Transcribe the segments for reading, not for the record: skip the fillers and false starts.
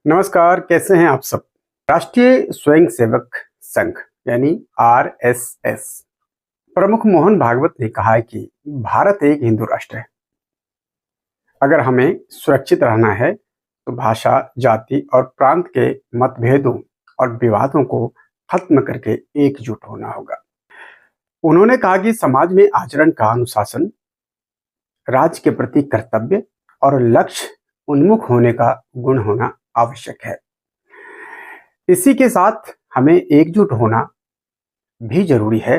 नमस्कार, कैसे हैं आप सब। राष्ट्रीय स्वयंसेवक संघ यानी आरएसएस प्रमुख मोहन भागवत ने कहा है कि भारत एक हिंदू राष्ट्र है। अगर हमें सुरक्षित रहना है तो भाषा, जाति और प्रांत के मतभेदों और विवादों को खत्म करके एकजुट होना होगा। उन्होंने कहा कि समाज में आचरण का अनुशासन, राज्य के प्रति कर्तव्य और लक्ष्य उन्मुख होने का गुण होना आवश्यक है। इसी के साथ हमें एकजुट होना भी जरूरी है।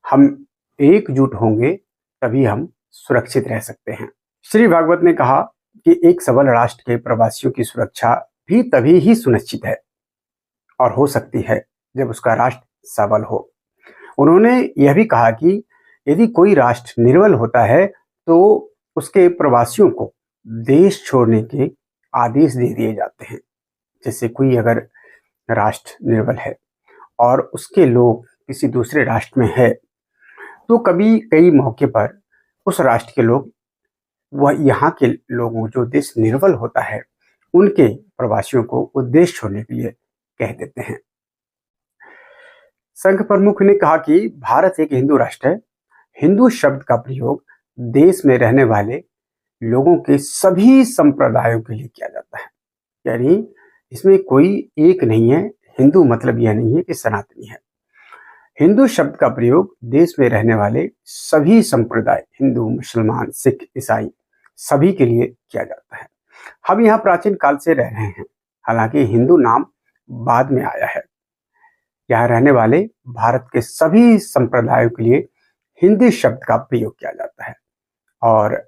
हम एकजुट होंगे तभी हम सुरक्षित रह सकते हैं। श्री भागवत ने कहा कि एक सबल राष्ट्र के प्रवासियों की सुरक्षा भी तभी ही सुनिश्चित है और हो सकती है जब उसका राष्ट्र सबल हो। उन्होंने यह भी कहा कि यदि कोई राष्ट्र निर्बल होता है तो उसके प्रवासियों को देश छोड़ने के आदेश दे दिए जाते हैं। जैसे कोई अगर राष्ट्र निर्बल है और उसके लोग किसी दूसरे राष्ट्र में है तो कभी कई मौके पर उस राष्ट्र के लोग वह यहाँ के लोगों जो देश निर्बल होता है उनके प्रवासियों को वो देश छोड़ने के लिए कह देते हैं। संघ प्रमुख ने कहा कि भारत एक हिंदू राष्ट्र है। हिंदू शब्द का प्रयोग देश में रहने वाले लोगों के सभी संप्रदायों के लिए किया जाता है। यानी इसमें कोई एक नहीं है। हिंदू मतलब यह नहीं है कि सनातनी है। हिंदू शब्द का प्रयोग देश में रहने वाले सभी संप्रदाय, हिंदू, मुसलमान, सिख, ईसाई, सभी के लिए किया जाता है। हम यहाँ प्राचीन काल से रह रहे हैं, हालांकि हिंदू नाम बाद में आया है। यहाँ रहने वाले भारत के सभी संप्रदायों के लिए हिंदी शब्द का प्रयोग किया जाता है। और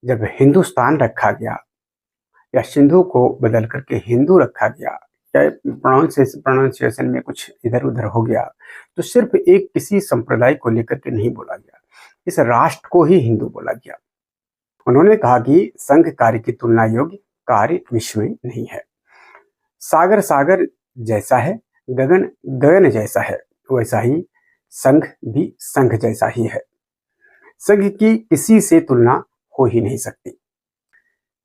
जब हिंदुस्तान रखा गया या सिंधु को बदल करके हिंदू रखा गया या प्रोनाउंसिएशन में कुछ इधर उधर हो गया तो सिर्फ एक किसी संप्रदाय को लेकर के नहीं बोला गया, इस राष्ट्र को ही हिंदू बोला गया। उन्होंने कहा कि संघ कार्य की तुलना योग्य कार्य विश्व में नहीं है। सागर सागर जैसा है, गगन गगन जैसा है, वैसा ही संघ भी संघ जैसा ही है। संघ की किसी से तुलना हो ही नहीं सकती।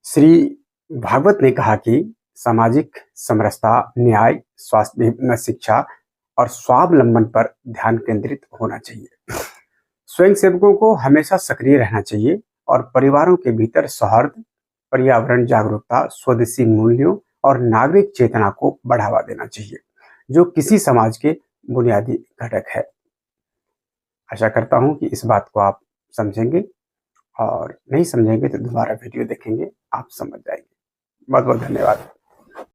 श्री भागवत ने कहा कि सामाजिक समरसता, न्याय, स्वास्थ्य, शिक्षा और स्वावलंबन पर ध्यान केंद्रित होना चाहिए। स्वयंसेवकों को हमेशा सक्रिय रहना चाहिए और परिवारों के भीतर सौहार्द, पर्यावरण जागरूकता, स्वदेशी मूल्यों और नागरिक चेतना को बढ़ावा देना चाहिए, जो किसी समाज के बुनियादी घटक है। आशा करता हूं कि इस बात को आप समझेंगे और नहीं समझेंगे तो दोबारा वीडियो देखेंगे, आप समझ जाएंगे। बहुत बहुत धन्यवाद।